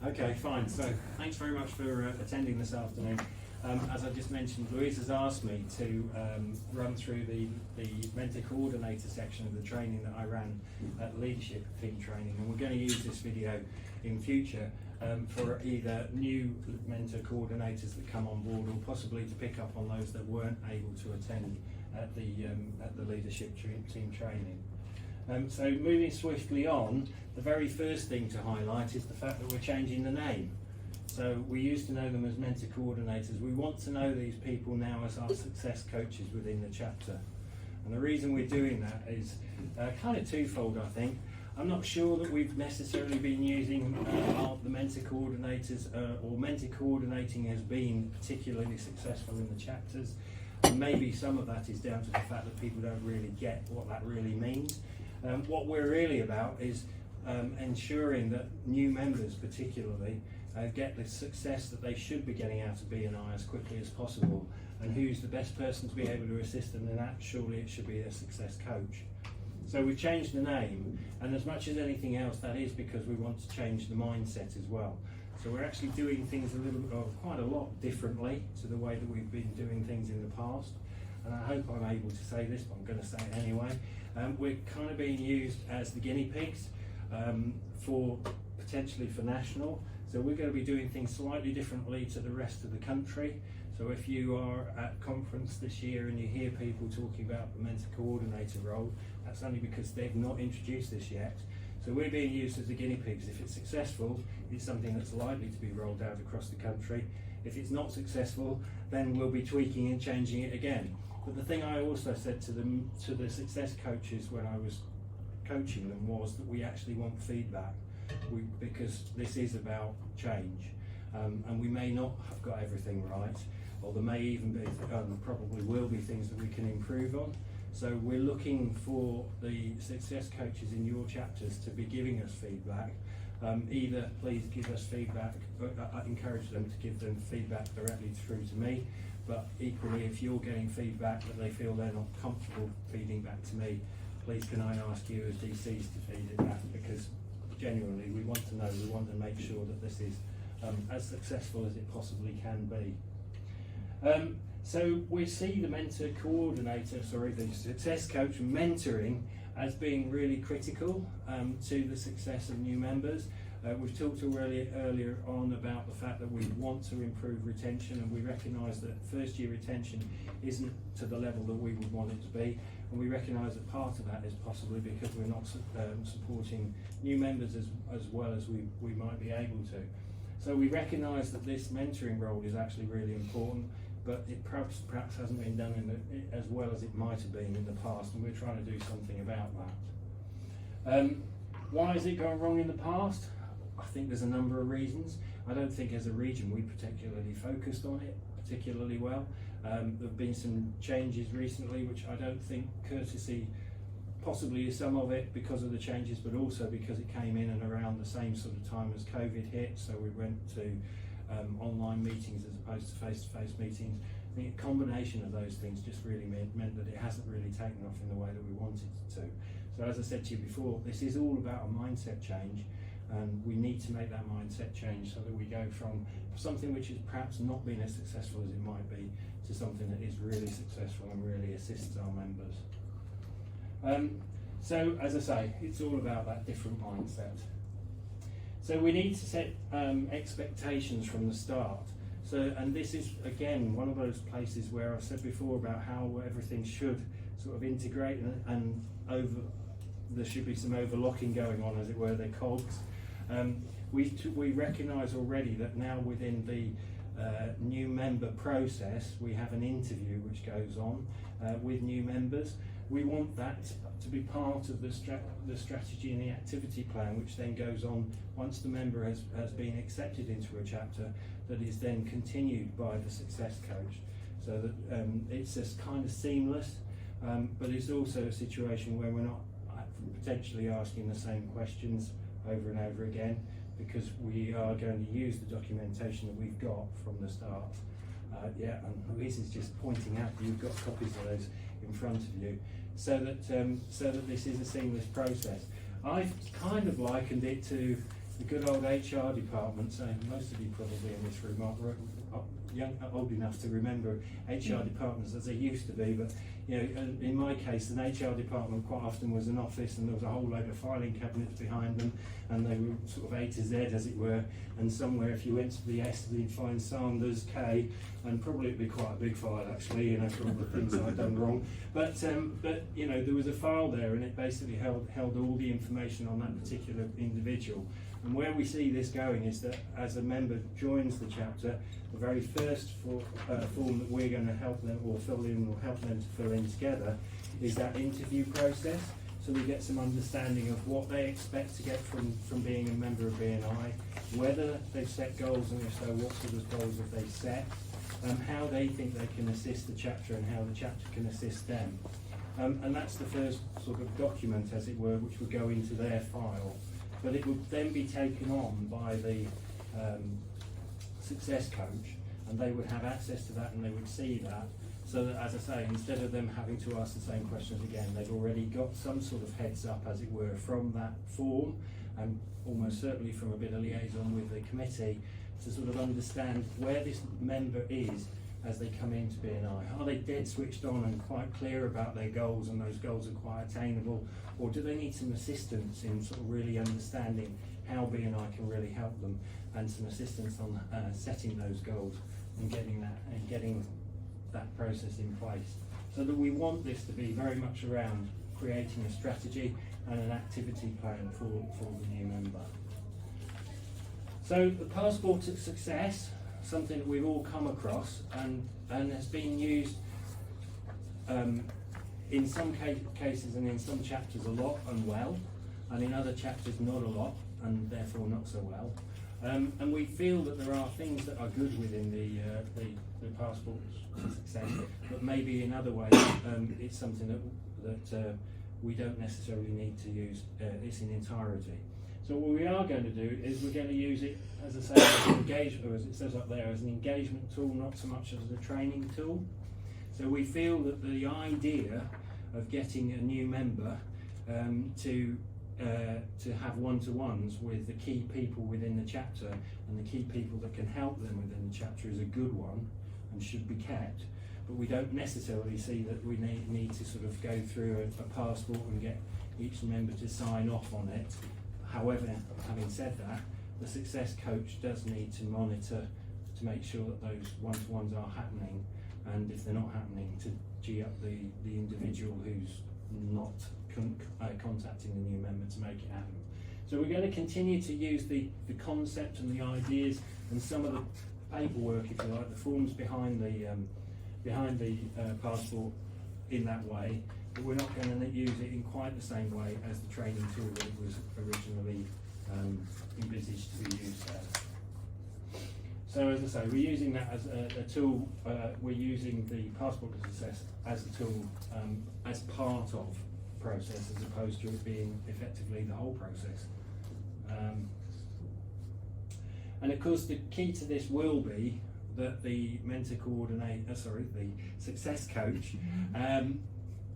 Okay, fine. So thanks very much for attending this afternoon. As I just mentioned, Louise has asked me to run through the mentor coordinator section of the training that I ran at Leadership Team Training, and we're going to use this video in future for either new mentor coordinators that come on board, or possibly to pick up on those that weren't able to attend at the Leadership Team Training. So moving swiftly on, the very first thing to highlight is the fact that we're changing the name. So we used to know them as mentor coordinators. We want to know these people now as our success coaches within the chapter. And the reason we're doing that is kind of twofold, I think. I'm not sure that we've necessarily been using the mentor coordinators or mentor coordinating has been particularly successful in the chapters. And maybe some of that is down to the fact that people don't really get what that really means. What we're really about is ensuring that new members particularly get the success that they should be getting out of BNI as quickly as possible, and who's the best person to be able to assist them in that. Surely it should be a success coach. So we've changed the name, and as much as anything else, that is because we want to change the mindset as well. So we're actually doing things quite a lot differently to the way that we've been doing things in the past. And I hope I'm able to say this, but I'm going to say it anyway. We're kind of being used as the guinea pigs potentially for national. So we're going to be doing things slightly differently to the rest of the country. So if you are at conference this year and you hear people talking about the mentor coordinator role, that's only because they've not introduced this yet. So we're being used as the guinea pigs. If it's successful, it's something that's likely to be rolled out across the country. If it's not successful, then we'll be tweaking and changing it again. But the thing I also said to the success coaches when I was coaching them was that we actually want feedback, because this is about change, and we may not have got everything right, or there may even be, probably will be things that we can improve on. So we're looking for the success coaches in your chapters to be giving us feedback. Either please give us feedback, I encourage them to give them feedback directly through to me, but equally if you're getting feedback that they feel they're not comfortable feeding back to me, please can I ask you as DCs to feed it back, because genuinely we want to know, we want to make sure that this is as successful as it possibly can be. So we see the mentor coordinator, the success coach mentoring as being really critical to the success of new members. We've talked earlier on about the fact that we want to improve retention, and we recognise that first year retention isn't to the level that we would want it to be, and we recognise that part of that is possibly because we're not supporting new members as well as we might be able to. So we recognise that this mentoring role is actually really important, but it perhaps hasn't been done as well as it might have been in the past, and we're trying to do something about that. Why has it gone wrong in the past? I think there's a number of reasons. I don't think as a region we particularly focused on it particularly well. There have been some changes recently which I don't think courtesy possibly is some of it because of the changes, but also because it came in and around the same sort of time as COVID hit, so we went to online meetings as opposed to face-to-face meetings. I think a combination of those things just really meant that it hasn't really taken off in the way that we wanted it to. So as I said to you before, this is all about a mindset change, and we need to make that mindset change so that we go from something which has perhaps not been as successful as it might be to something that is really successful and really assists our members. So as I say, it's all about that different mindset. So we need to set expectations from the start. So, and this is again one of those places where I've said before about how everything should sort of integrate and there should be some overlocking going on, as it were, the cogs. We recognise already that now within the new member process we have an interview which goes on with new members. We want that to be part of the strategy and the activity plan, which then goes on once the member has been accepted into a chapter, that is then continued by the success coach, so that it's just kind of seamless, but it's also a situation where we're not potentially asking the same questions over and over again, because we are going to use the documentation that we've got from the start. And Louise is just pointing out that you've got copies of those in front of you, so that this is a seamless process. I've kind of likened it to the good old HR department, so most of you probably in this room are old enough to remember HR departments as they used to be, but you know, in my case, an HR department quite often was an office and there was a whole load of filing cabinets behind them, and they were sort of A to Z as it were, and somewhere if you went to the S you'd find Sanders, K, and probably it'd be quite a big file actually, you know, for all the things I'd done wrong, but you know, there was a file there and it basically held all the information on that particular individual. And where we see this going is that as a member joins the chapter, the very first form that we're going to help them or fill in or help them to fill in together is that interview process. So we get some understanding of what they expect to get from being a member of BNI, whether they've set goals, and if so, what sort of goals have they set, how they think they can assist the chapter and how the chapter can assist them. And that's the first sort of document, as it were, which would go into their file. But it would then be taken on by the success coach, and they would have access to that and they would see that, so that, as I say, instead of them having to ask the same questions again, they've already got some sort of heads up, as it were, from that form, and almost certainly from a bit of liaison with the committee to sort of understand where this member is as they come into BNI. Are they dead switched on and quite clear about their goals, and those goals are quite attainable, or do they need some assistance in sort of really understanding how BNI can really help them, and some assistance on setting those goals and getting that process in place? So that we want this to be very much around creating a strategy and an activity plan for the new member. So the passport to success, something that we've all come across and has been used in some cases and in some chapters a lot and well, and in other chapters not a lot and therefore not so well. And we feel that there are things that are good within the passport to success, but maybe in other ways it's something that we don't necessarily need to use this in entirety. So what we are going to do is we're going to use it, as I say, as an engagement, or as it says up there, as an engagement tool, not so much as a training tool. So we feel that the idea of getting a new member to have one-to-ones with the key people within the chapter and the key people that can help them within the chapter is a good one and should be kept. But we don't necessarily see that we need to sort of go through a passport and get each member to sign off on it. However, having said that, the success coach does need to monitor to make sure that those one-to-ones are happening, and if they're not happening, to G up the individual who's not contacting the new member to make it happen. So we're going to continue to use the concept and the ideas and some of the paperwork, if you like, the forms behind the passport in that way, but we're not going to use it in quite the same way as the training tool that it was originally envisaged to be used as. So as I say, we're using that as a tool, we're using the passport to success as a tool as part of the process, as opposed to it being effectively the whole process. And of course the key to this will be that the mentor coordinator, the success coach,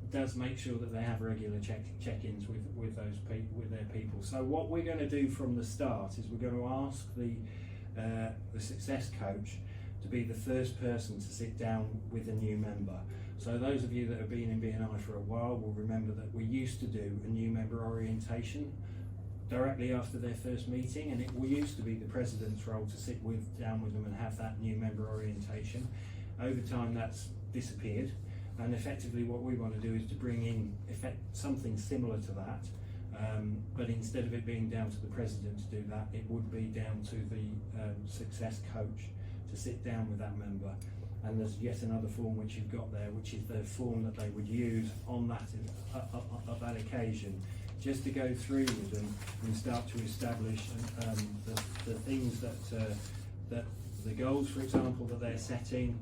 does make sure that they have regular check-ins with those people, with their people. So what we're going to do from the start is we're going to ask the success coach to be the first person to sit down with a new member. So those of you that have been in BNI for a while will remember that we used to do a new member orientation directly after their first meeting, and it used to be the president's role to sit down with them and have that new member orientation. Over time that's disappeared, and effectively what we want to do is to bring in something similar to that, but instead of it being down to the president to do that, it would be down to the success coach to sit down with that member. And there's yet another form which you've got there, which is the form that they would use on that occasion, just to go through with them and start to establish the things that the goals, for example, that they're setting,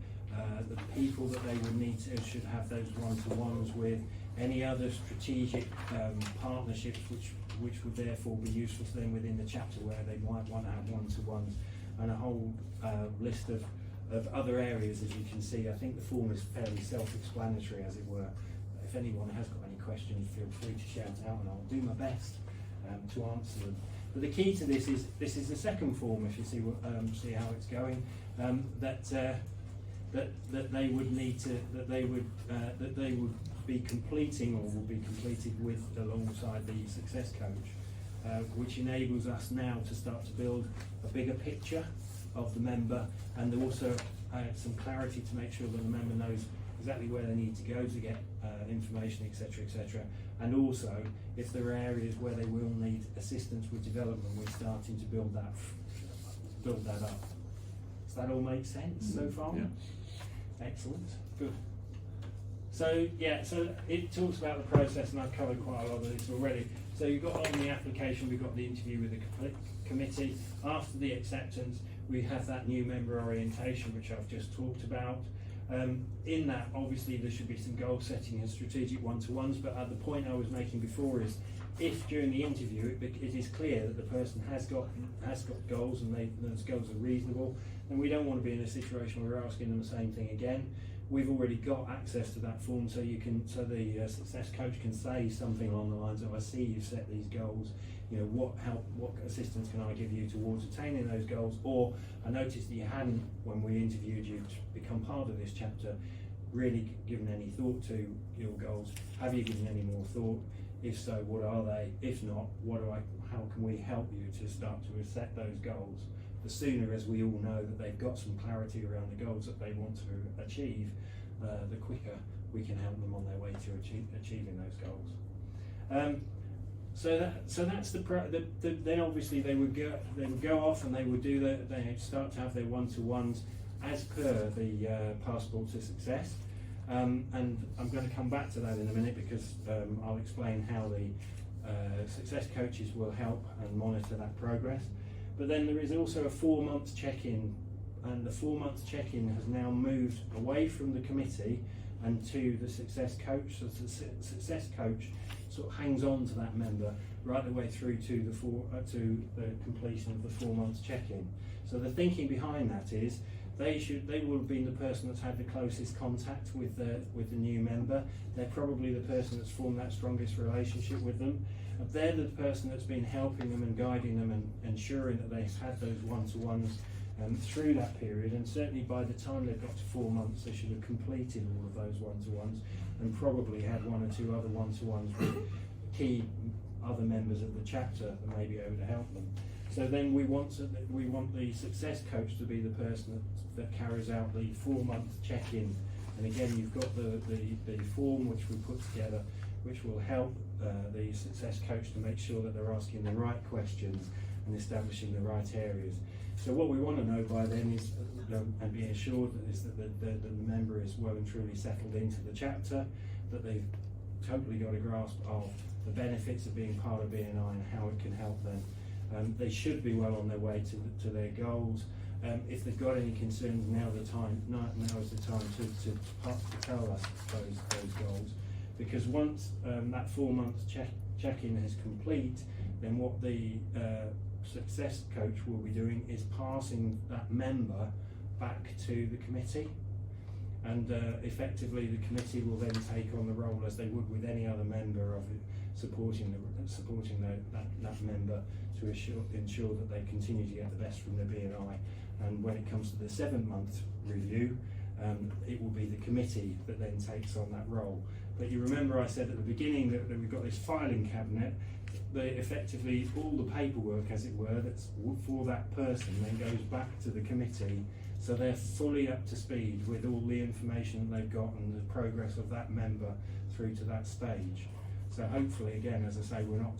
the people that they would need to should have those one-to-ones with, any other strategic partnerships which would therefore be useful to them within the chapter where they might want to have one-to-ones, and a whole list of other areas. As you can see, I think the form is fairly self-explanatory, as it were. If anyone has got any questions, feel free to shout out and I'll do my best to answer them. But the key to this is the second form. If you see how it's going, that they would need to that they would be completing or will be completed with alongside the success coach, which enables us now to start to build a bigger picture of the member, and also some clarity to make sure that the member knows exactly where they need to go to get information, etc., etc. And also, if there are areas where they will need assistance with development, we're starting to build that up. Does that all make sense so far? Yeah. Excellent. Good. So yeah, so it talks about the process, and I've covered quite a lot of this already. So you've got on the application, we've got the interview with the committee. After the acceptance, we have that new member orientation, which I've just talked about. In that, obviously, there should be some goal setting and strategic one-to-ones, but the point I was making before is, if during the interview it is clear that the person has got goals and those goals are reasonable, then we don't want to be in a situation where we're asking them the same thing again. We've already got access to that form, so the success coach can say something along the lines of, "I see you've set these goals. You know, what assistance can I give you towards attaining those goals?" Or, "I noticed that you hadn't, when we interviewed you to become part of this chapter, really given any thought to your goals. Have you given any more thought? If so, what are they? If not, how can we help you to start to set those goals?" The sooner, as we all know, that they've got some clarity around the goals that they want to achieve, the quicker we can help them on their way to achieving those goals. So that's then obviously they would go off and they start to have their one-to-ones as per the Passport to Success. And I'm going to come back to that in a minute, because I'll explain how the success coaches will help and monitor that progress. But then there is also a 4-month check-in, and the 4-month check-in has now moved away from the committee and to the success coach. So the success coach sort of hangs on to that member right the way through to the completion of the 4-month check-in. So the thinking behind that is they will have been the person that's had the closest contact with the new member. They're probably the person that's formed that strongest relationship with them. They're the person that's been helping them and guiding them and ensuring that they've had those one-to-ones through that period, and certainly by the time they've got to 4 months, they should have completed all of those one-to-ones and probably had 1 or 2 other one-to-ones with key other members of the chapter that may be able to help them. So then we want the success coach to be the person that carries out the 4-month check-in. And again, you've got the form which we put together, which will help the success coach to make sure that they're asking the right questions and establishing the right areas. So what we want to know by then is, and be assured that the member is well and truly settled into the chapter, that they've totally got a grasp of the benefits of being part of BNI and how it can help them. They should be well on their way to their goals. If they've got any concerns, now is the time to tell us those goals. Because once that 4-month check-in is complete, then what the success coach will be doing is passing that member back to the committee, and effectively the committee will then take on the role as they would with any other member of it, supporting that member to ensure that they continue to get the best from their BNI. And when it comes to the 7-month review, it will be the committee that then takes on that role. But you remember I said at the beginning that we've got this filing cabinet. Effectively all the paperwork, as it were, that's for that person then goes back to the committee, so they're fully up to speed with all the information that they've got and the progress of that member through to that stage. So hopefully, again, as I say, we're not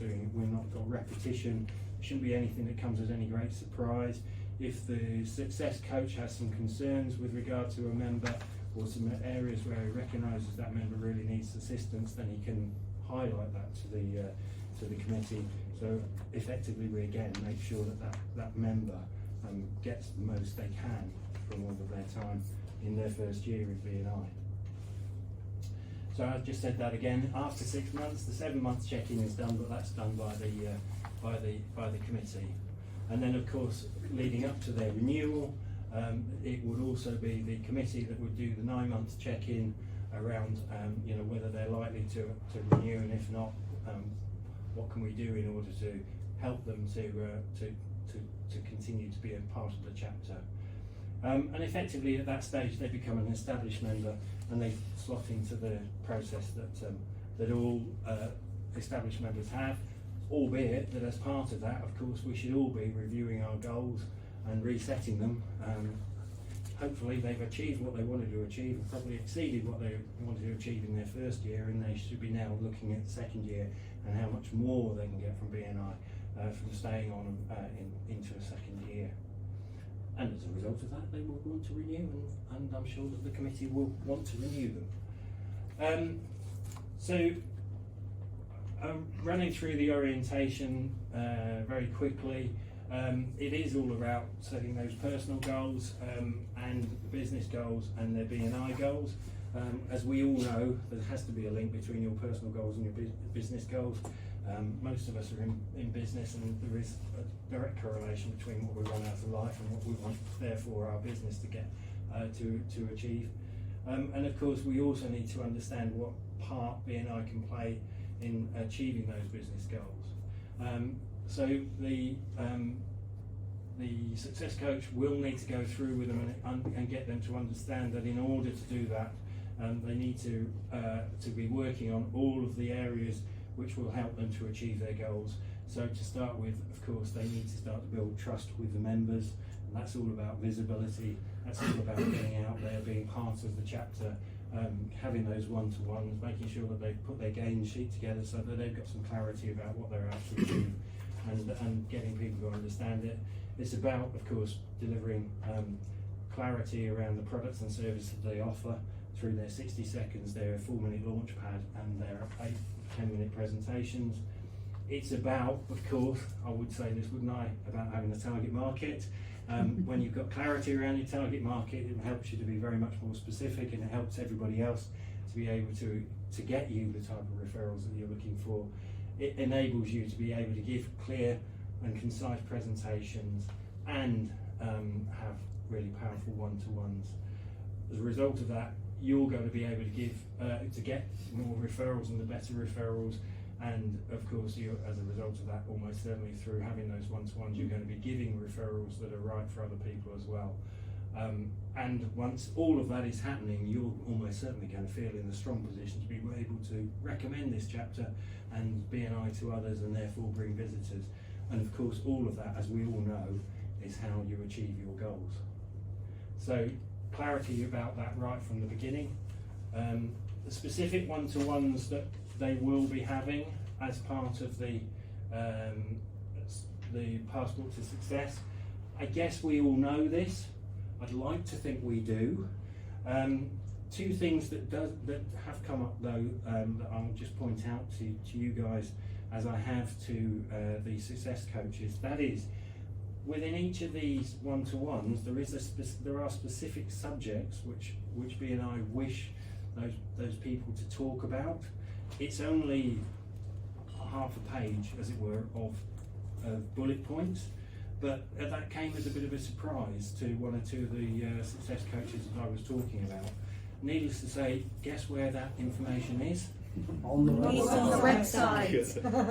got repetition. It shouldn't be anything that comes as any great surprise. If the success coach has some concerns with regard to a member or some areas where he recognises that member really needs assistance, then he can highlight that to the committee. So effectively, we again make sure that member gets the most they can from all of their time in their first year in BNI. So I've just said that again. After 6 months, the 7-month check-in is done, but that's done by the committee. And then, of course, leading up to their renewal, it would also be the committee that would do the 9-month check-in around, whether they're likely to renew, and if not, what can we do in order to help them to continue to be a part of the chapter. And effectively at that stage they become an established member and they slot into the process that all established members have, albeit that as part of that, of course, we should all be reviewing our goals and resetting them. Hopefully they've achieved what they wanted to achieve and probably exceeded what they wanted to achieve in their first year, and they should be now looking at the second year and how much more they can get from BNI from staying on into a second year. And as a result of that, they will want to renew, and I'm sure that the committee will want to renew them. Running through the orientation very quickly, it is all about setting those personal goals and business goals and their BNI goals. As we all know, there has to be a link between your personal goals and your business goals. Most of us are in business, and there is a direct correlation between what we want out of life and what we want, therefore, our business to get to achieve. And of course, we also need to understand what part BNI can play in achieving those business goals. So the success coach will need to go through with them and get them to understand that in order to do that, they need to be working on all of the areas which will help them to achieve their goals. So to start with, of course, they need to start to build trust with the members, and that's all about visibility. That's all about getting out there, being part of the chapter, having those one-to-ones, making sure that they've put their gain sheet together so that they've got some clarity about what they're out to achieve, and getting people to understand it. It's about, of course, delivering clarity around the products and services that they offer through their 60 seconds, their 4-minute launch pad, and their 8-10-minute presentations. It's about, of course, I would say this, wouldn't I, about having a target market. When you've got clarity around your target market, it helps you to be very much more specific, and it helps everybody else to be able to get you the type of referrals that you're looking for. It enables you to be able to give clear and concise presentations and have really powerful one-to-ones. As a result of that, you're going to be able to get more referrals and the better referrals, and of course you, as a result of that, almost certainly through having those one-to-ones, you're going to be giving referrals that are right for other people as well. And once all of that is happening, you're almost certainly going to feel in a strong position to be able to recommend this chapter and BNI to others, and therefore bring visitors. And of course, all of that, as we all know, is how you achieve your goals. So clarity about that right from the beginning. The specific one-to-ones that they will be having as part of the Passport to Success. I guess we all know this. I'd like to think we do. Two things that have come up though, that I'll just point out to you guys, as I have to the success coaches. That is, within each of these one-to-ones, there are specific subjects which BNI wish those people to talk about. It's only half a page, as it were, of bullet points, but that came as a bit of a surprise to one or two of the success coaches that I was talking about. Needless to say, guess where that information is? On the website.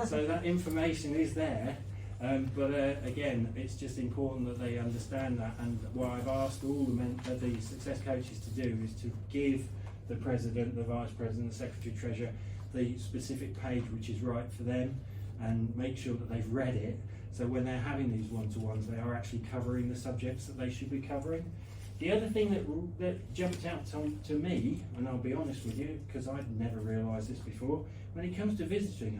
So that information is there, but again, it's just important that they understand that. And what I've asked all the success coaches to do is to give the president, the vice president, the secretary treasurer the specific page which is right for them, and make sure that they've read it. So when they're having these one-to-ones, they are actually covering the subjects that they should be covering. The other thing that jumped out to me, and I'll be honest with you, because I'd never realised this before, when it comes to visitor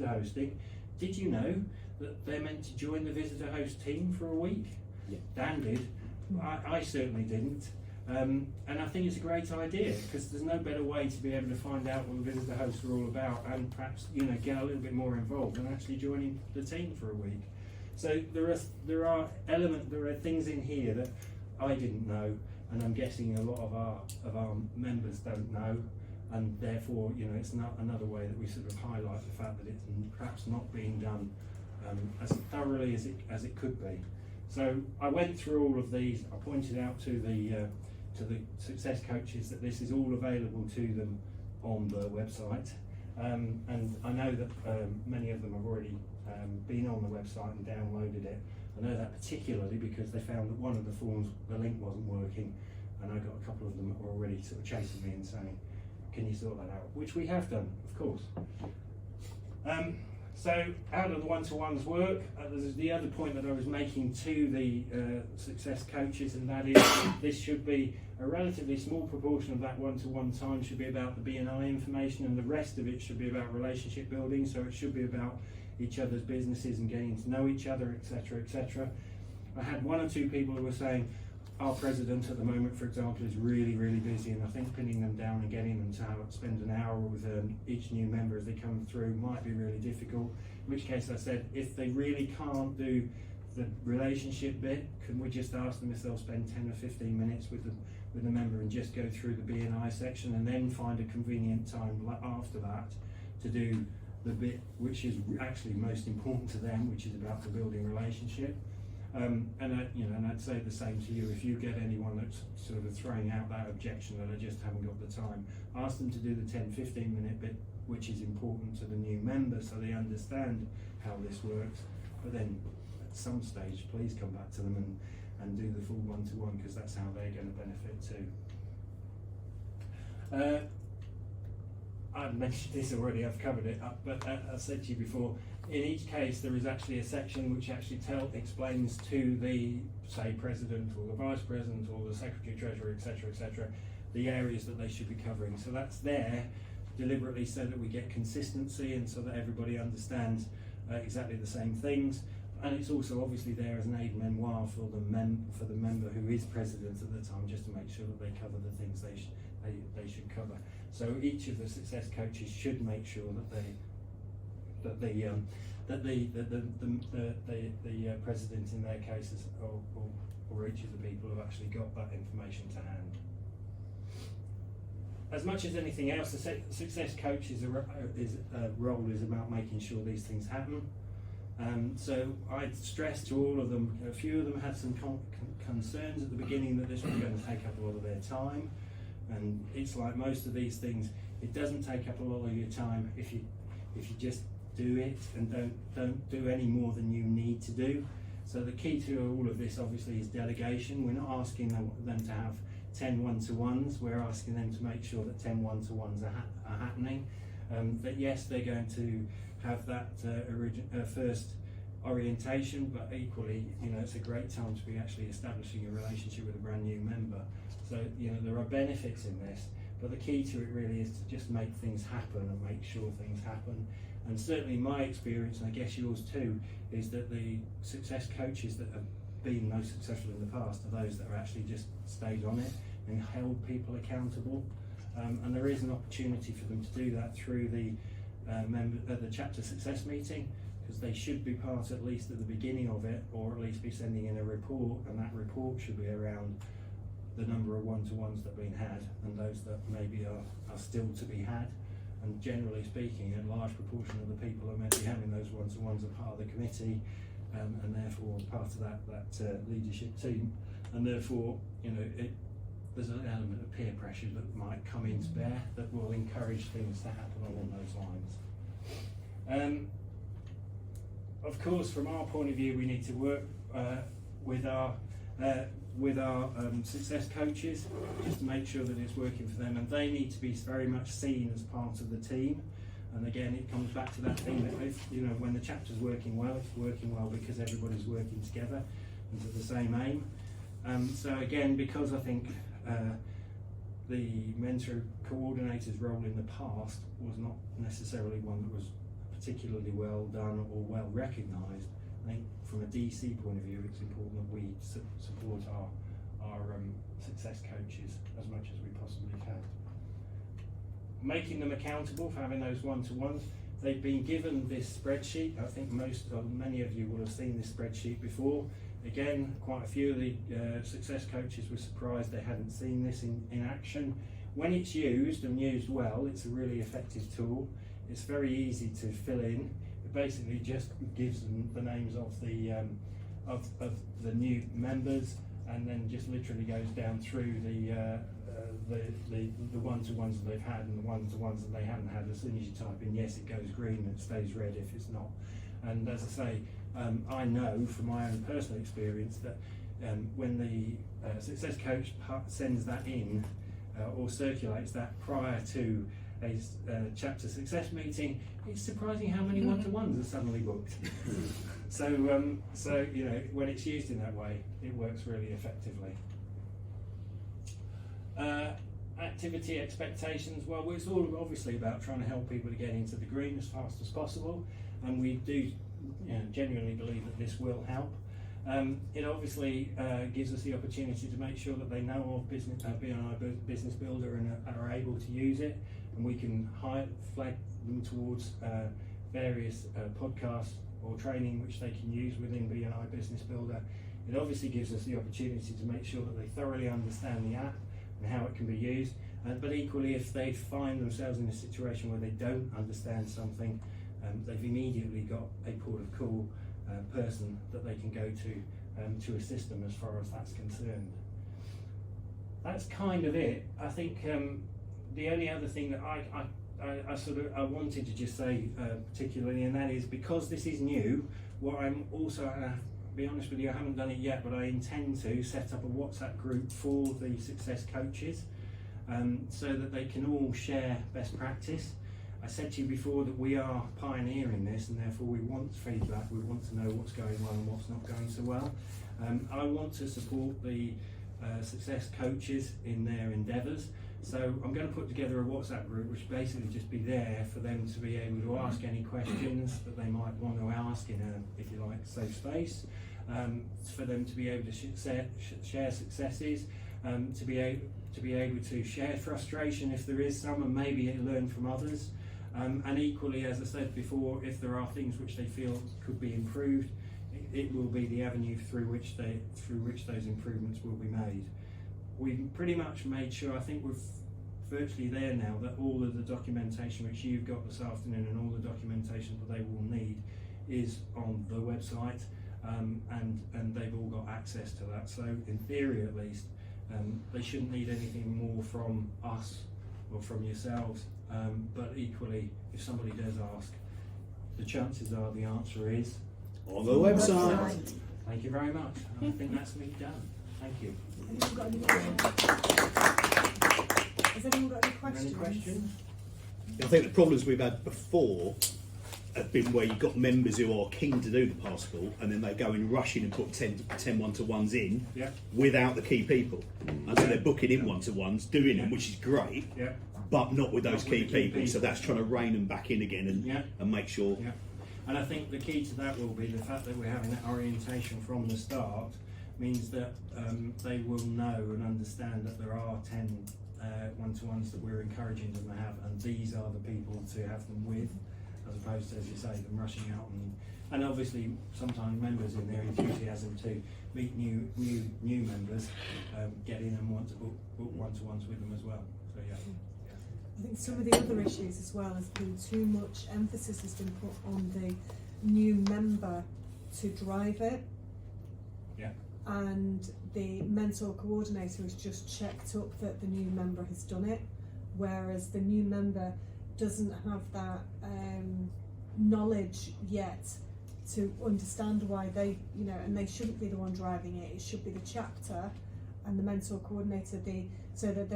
hosting, did you know that they're meant to join the visitor host team for a week? Yeah. Dan did. I certainly didn't. And I think it's a great idea, because there's no better way to be able to find out what the visitor hosts are all about, and perhaps get a little bit more involved than actually joining the team for a week. So there are things in here that I didn't know, and I'm guessing a lot of our members don't know, and therefore it's not another way that we sort of highlight the fact that it's perhaps not being done as thoroughly as it could be. So I went through all of these. I pointed out to the success coaches that this is all available to them on the website, and I know that many of them have already been on the website and downloaded it. I know that particularly because they found that one of the forms, the link wasn't working, and I got a couple of them that were already sort of chasing me and saying, can you sort that out? Which we have done, of course. So how do the one-to-ones work? There's the other point that I was making to the success coaches, and that is this should be a relatively small proportion of that one-to-one time should be about the B&I information, and the rest of it should be about relationship building. So it should be about each other's businesses and getting to know each other, etc., etc. I had one or two people who were saying, our president at the moment, for example, is really, really busy, and I think pinning them down and getting them to spend an hour with each new member as they come through might be really difficult. In which case I said, if they really can't do the relationship bit, can we just ask them if they'll spend 10 or 15 minutes with the member and just go through the B&I section, and then find a convenient time after that to do the bit which is actually most important to them, which is about the building relationship. And I'd say the same to you. If you get anyone that's sort of throwing out that objection that I just haven't got the time, ask them to do the 10-15 minute bit, which is important to the new member so they understand how this works. But then at some stage, please come back to them and do the full one-to-one, because that's how they're going to benefit too. I've mentioned this already, I've covered it up, but I said to you before, in each case there is actually a section which actually explains to the, say, president or the vice president or the secretary, treasurer, etc., etc., the areas that they should be covering. So that's there deliberately so that we get consistency and so that everybody understands exactly the same things. And it's also obviously there as an aide-memoire for the member who is president at the time, just to make sure that they cover the things they should cover. So each of the success coaches should make sure that the president in their cases or each of the people have actually got that information to hand. As much as anything else, the success coach's role is about making sure these things happen. So I stressed to all of them, a few of them had some concerns at the beginning that this was going to take up a lot of their time, and it's like most of these things, it doesn't take up a lot of your time if you just do it and don't do any more than you need to do. So the key to all of this obviously is delegation. We're not asking them to have 10 one-to-ones, we're asking them to make sure that 10 one-to-ones are happening. That yes, they're going to have that first orientation, but equally, it's a great time to be actually establishing a relationship with a brand new member. So, there are benefits in this, but the key to it really is to just make things happen and make sure things happen. And certainly my experience, and I guess yours too, is that the success coaches that have been most successful in the past are those that are actually just stayed on it and held people accountable. And there is an opportunity for them to do that through the chapter success meeting, because they should be part at least at the beginning of it, or at least be sending in a report, and that report should be around the number of one-to-ones that have been had and those that maybe are still to be had. And generally speaking, a large proportion of the people who are meant to be having those one-to-ones are part of the committee, and therefore part of that leadership team, and therefore there's an element of peer pressure that might come into bear that will encourage things to happen along those lines. Of course, from our point of view, we need to work with our success coaches just to make sure that it's working for them, and they need to be very much seen as part of the team. And again, it comes back to that thing that when the chapter's working well, it's working well because everybody's working together and to the same aim. So again, because I think the mentor coordinator's role in the past was not necessarily one that was particularly well done or well recognised, I think from a DC point of view, it's important that we support our success coaches as much as we possibly can. Making them accountable for having those one-to-ones. They've been given this spreadsheet. I think many of you will have seen this spreadsheet before. Again, quite a few of the success coaches were surprised they hadn't seen this in action. When it's used and used well, it's a really effective tool. It's very easy to fill in. It basically just gives them the names of the new members, and then just literally goes down through the one-to-ones that they've had and the one-to-ones that they haven't had. As soon as you type in yes, it goes green, and it stays red if it's not. And as I say, I know from my own personal experience that when the success coach sends that in or circulates that prior to a chapter success meeting, it's surprising how many one-to-ones are suddenly booked. So you know, when it's used in that way, it works really effectively. Activity expectations, well, it's all obviously about trying to help people to get into the green as fast as possible, and we do genuinely believe that this will help. It obviously gives us the opportunity to make sure that they know of BNI Business Builder and are able to use it, and we can flag them towards various podcasts or training which they can use within BNI Business Builder. It obviously gives us the opportunity to make sure that they thoroughly understand the app and how it can be used, but equally, if they find themselves in a situation where they don't understand something, they've immediately got a port of call person that they can go to assist them as far as that's concerned. That's kind of it. I think the only other thing that I wanted to just say particularly, and that is, because this is new, what I'm also, be honest with you, I haven't done it yet, but I intend to set up a WhatsApp group for the success coaches so that they can all share best practice. I said to you before that we are pioneering this, and therefore we want feedback, we want to know what's going well and what's not going so well. I want to support the success coaches in their endeavours, so I'm going to put together a WhatsApp group which basically just be there for them to be able to ask any questions that they might want to ask in a, if you like, safe space, for them to be able to share successes, to be able to share frustration if there is some, and maybe learn from others. And equally, as I said before, if there are things which they feel could be improved, it will be the avenue through which those improvements will be made. We've pretty much made sure, I think we're virtually there now, that all of the documentation which you've got this afternoon and all the documentation that they will need is on the website, and they've all got access to that. So in theory at least, they shouldn't need anything more from us or from yourselves, but equally, if somebody does ask, the chances are the answer is on the website. Thank you very much. I think that's me done. Thank you. Has anyone got any questions? Any questions? I think the problems we've had before have been where you've got members who are keen to do the passport, and then they go in rushing and put 10 one-to-ones in without the key people. And so they're booking in one-to-ones, doing them, which is great, but not with those key people. So that's trying to rein them back in again and make sure. Yeah. And I think the key to that will be the fact that we're having that orientation from the start means that they will know and understand that there are 10 one-to-ones that we're encouraging them to have, and these are the people to have them with, as opposed to, as you say, them rushing out and obviously sometimes members in their enthusiasm to meet new members get in and want to book one-to-ones with them as well. So yeah. I think some of the other issues as well has been too much emphasis has been put on the new member to drive it. Yeah. And the mentor coordinator has just checked up that the new member has done it, whereas the new member doesn't have that knowledge yet to understand why they, and they shouldn't be the one driving it. It should be the chapter and the mentor coordinator. So that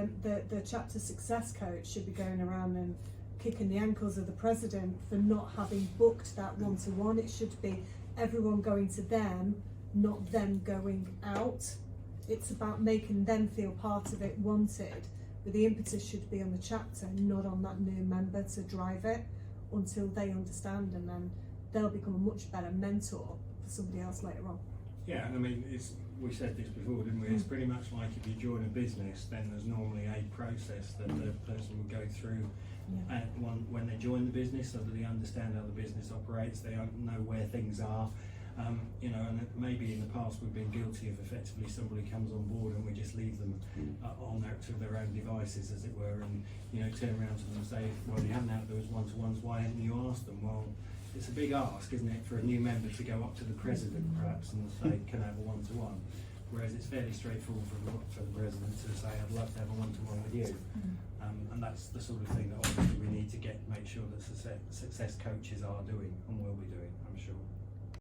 the chapter success coach should be going around and kicking the ankles of the president for not having booked that one-to-one. It should be everyone going to them, not them going out. It's about making them feel part of it, wanted, but the impetus should be on the chapter, not on that new member to drive it until they understand, and then they'll become a much better mentor for somebody else later on. Yeah, and I mean, we said this before, didn't we? It's pretty much like if you join a business, then there's normally a process that the person will go through when they join the business, so that they understand how the business operates, they know where things are. And maybe in the past we've been guilty of effectively somebody comes on board and we just leave them on their own devices, as it were, and turn around to them and say, well, you haven't had those one-to-ones, why haven't you asked them? Well, it's a big ask, isn't it, for a new member to go up to the president perhaps and say, can I have a one-to-one? Whereas it's fairly straightforward for the resident to say, I'd love to have a one-to-one with you. And that's the sort of thing that obviously we need to make sure that success coaches are doing and will be doing, I'm sure.